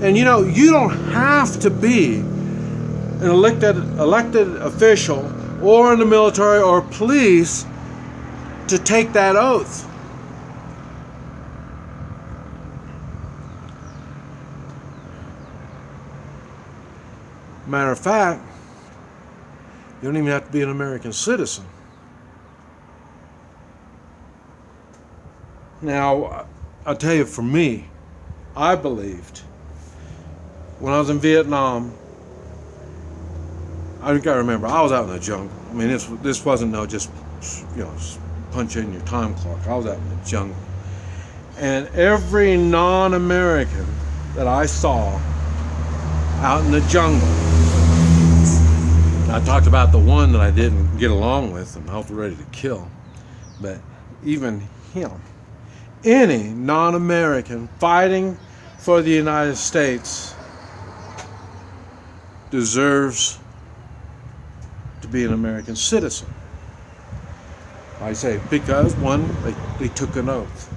And you know, you don't have to be an elected official or in the military or police to take that oath. Matter of fact, you don't even have to be an American citizen. Now, I'll tell you, for me, I believed when I was in Vietnam, I gotta remember, I was out in the jungle. I mean, this wasn't no just, you know, punch in your time clock. I was out in the jungle. And every non-American that I saw out in the jungle, I talked about the one that I didn't get along with and I was ready to kill, but even him, any non-American fighting for the United States deserves to be an American citizen. I say because, one, they took an oath.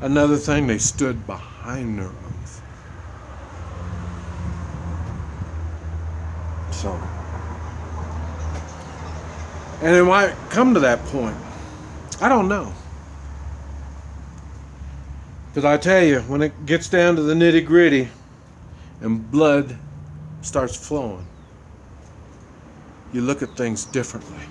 Another thing, they stood behind their oath. So, and it might come to that point. I don't know. Because I tell you, when it gets down to the nitty-gritty and blood starts flowing, you look at things differently.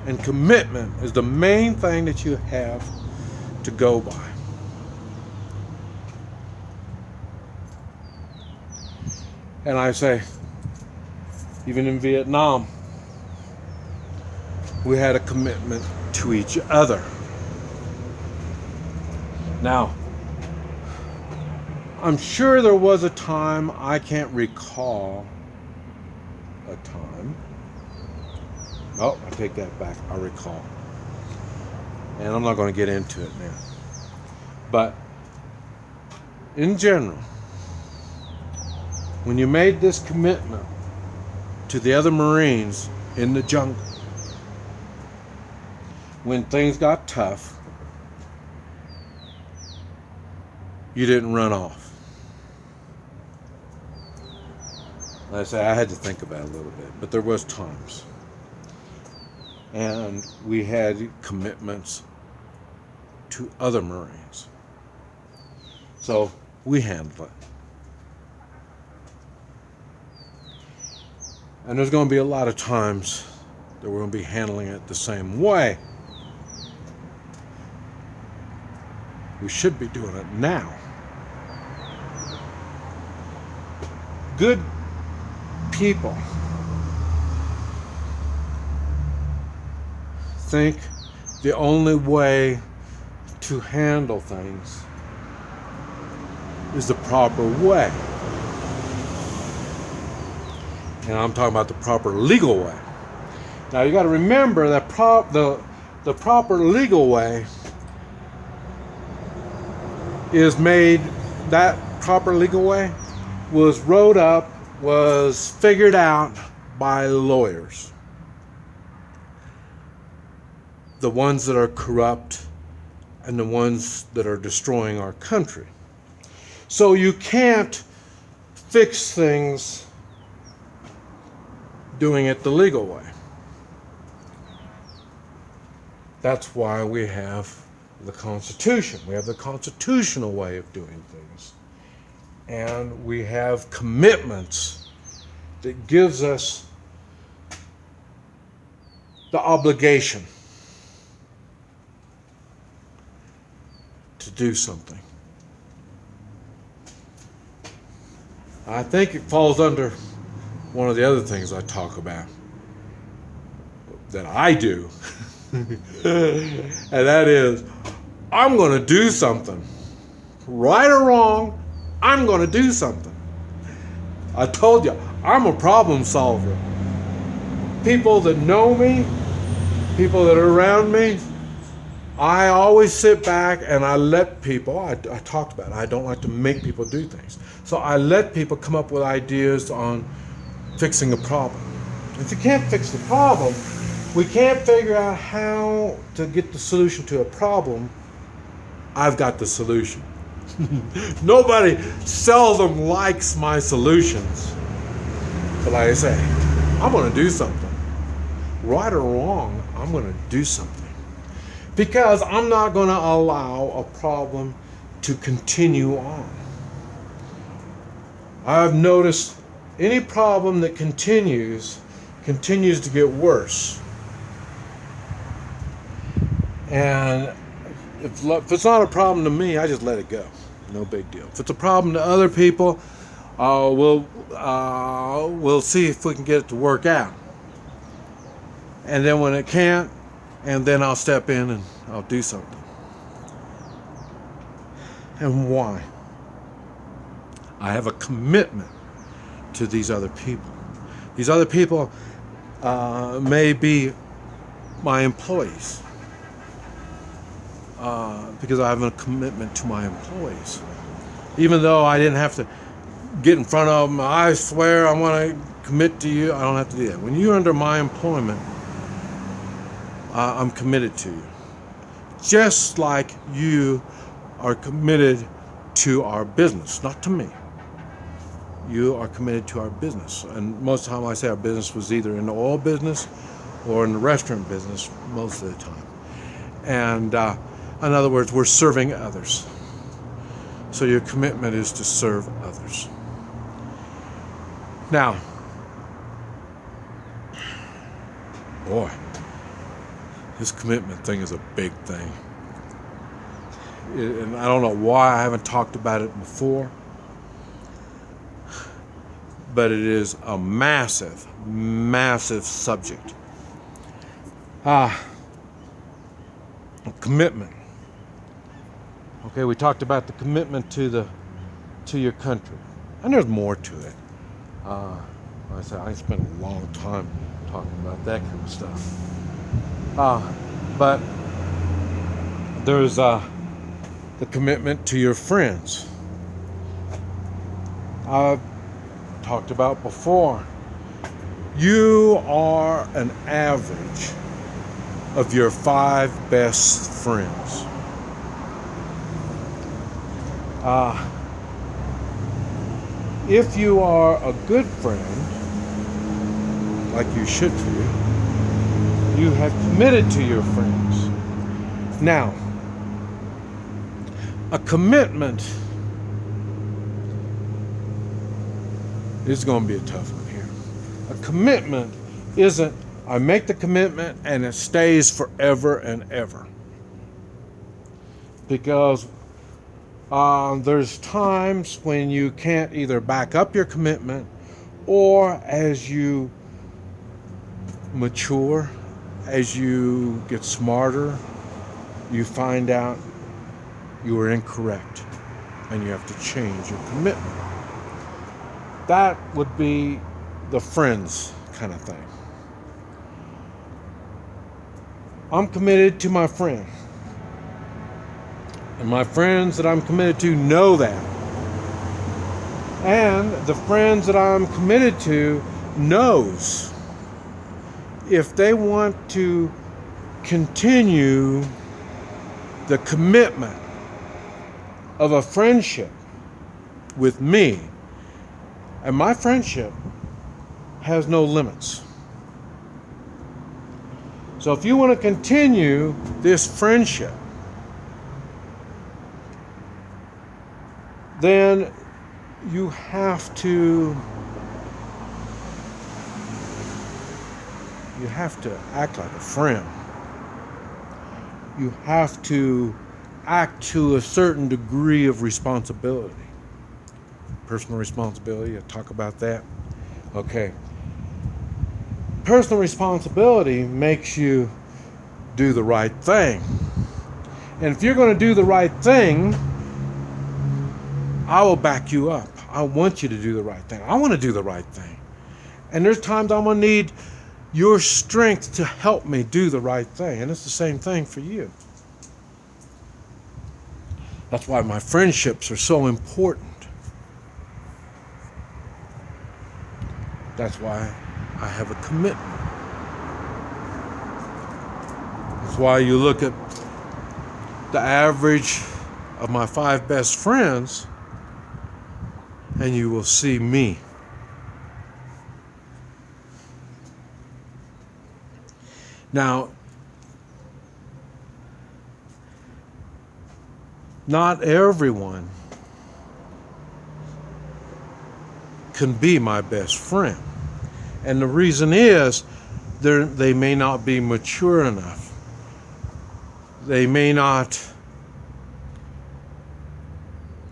And commitment is the main thing that you have to go by. And I say, even in Vietnam, we had a commitment to each other. Now, I'm sure there was a time, I can't recall a time. Oh, I take that back, I recall. And I'm not going to get into it now. But in general, when you made this commitment to the other Marines in the jungle, when things got tough, you didn't run off. Like I say, I had to think about it a little bit, but there was times. And we had commitments to other Marines. So we handled it. And there's going to be a lot of times that we're going to be handling it the same way. We should be doing it now. Good people think the only way to handle things is the proper way. And I'm talking about the proper legal way. Now you got to remember that the proper legal way is made, that proper legal way was wrote up, was figured out by lawyers. The ones that are corrupt and the ones that are destroying our country. So you can't fix things doing it the legal way. That's why we have the Constitution. We have the constitutional way of doing things. And we have commitments that gives us the obligation to do something. I think it falls under one of the other things I talk about that I do. And that is, I'm going to do something. Right or wrong, I'm going to do something. I told you, I'm a problem solver. People that know me, people that are around me, I always sit back and I let people, I talked about it, I don't like to make people do things. So I let people come up with ideas on fixing a problem. If you can't fix the problem, we can't figure out how to get the solution to a problem, I've got the solution. Nobody seldom likes my solutions. But like I say, I'm going to do something. Right or wrong, I'm going to do something. Because I'm not going to allow a problem to continue on. I've noticed any problem that continues to get worse. And if it's not a problem to me, I just let it go. No big deal. If it's a problem to other people, we'll see if we can get it to work out. And then when it can't, and then I'll step in and I'll do something. And why? I have a commitment to these other people. These other people may be my employees. Because I have a commitment to my employees. Even though I didn't have to get in front of them, I swear I want to commit to you, I don't have to do that. When you're under my employment, I'm committed to you. Just like you are committed to our business, not to me. You are committed to our business. And most of the time I say our business was either in the oil business or in the restaurant business most of the time. And in other words, we're serving others. So your commitment is to serve others. Now, boy, this commitment thing is a big thing. And I don't know why I haven't talked about it before, but it is a massive, massive subject. Commitment. Okay, we talked about the commitment to your country, and there's more to it. Like I said, I spent a long time talking about that kind of stuff. But there's the commitment to your friends. I've talked about before. You are an average of your 5 best friends. If you are a good friend, like you should be, you have committed to your friends. Now, a commitment is going to be a tough one here. A commitment isn't, I make the commitment and it stays forever and ever. Because there's times when you can't either back up your commitment, or as you mature, as you get smarter, you find out you were incorrect and you have to change your commitment. That would be the friends kind of thing. I'm committed to my friend. And my friends that I'm committed to know that. And the friends that I'm committed to knows if they want to continue the commitment of a friendship with me, and my friendship has no limits. So if you want to continue this friendship, then you have to act like a friend. You have to act to a certain degree of responsibility. Personal responsibility, I talk about that. Okay. Personal responsibility makes you do the right thing. And if you're going to do the right thing, I will back you up. I want you to do the right thing. I want to do the right thing. And there's times I'm going to need your strength to help me do the right thing. And it's the same thing for you. That's why my friendships are so important. That's why I have a commitment. That's why you look at the average of my 5 best friends and you will see me. Now, not everyone can be my best friend. And the reason is they may not be mature enough. They may not,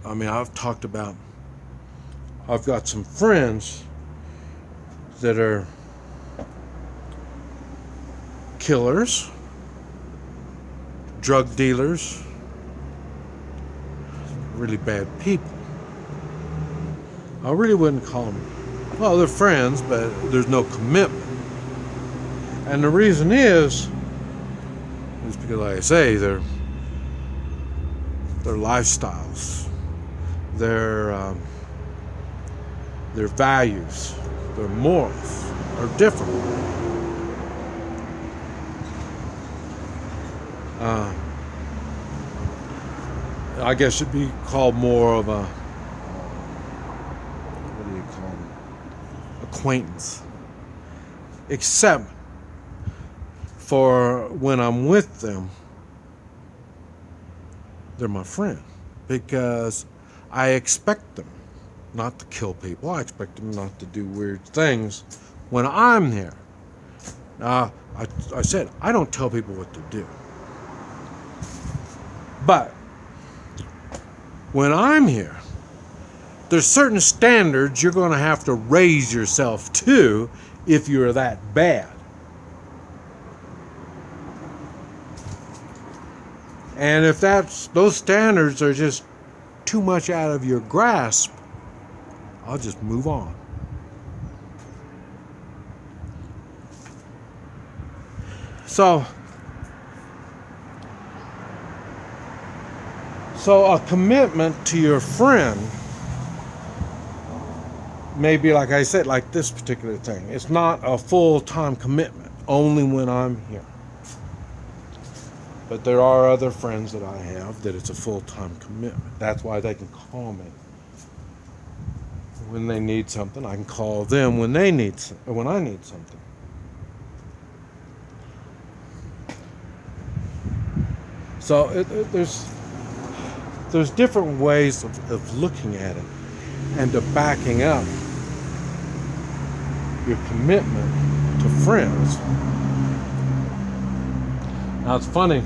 I've got some friends that are killers, drug dealers, really bad people. I really wouldn't call them, well, they're friends, but there's no commitment. And the reason is because, like I say, their lifestyles, their values, their morals are different. I guess it'd be called more of a, what do you call them? Acquaintance. Except for when I'm with them, they're my friend, because I expect them not to kill people. I expect them not to do weird things when I'm here. Now, I said, I don't tell people what to do. But when I'm here, there's certain standards you're going to have to raise yourself to if you're that bad. And if those standards are just too much out of your grasp, I'll just move on. So a commitment to your friend may be, like I said, like this particular thing. It's not a full-time commitment, only when I'm here. But there are other friends that I have that it's a full-time commitment. That's why they can call me when they need something. I can call them when I need something. So there's different ways of looking at it and to backing up your commitment to friends. Now, it's funny.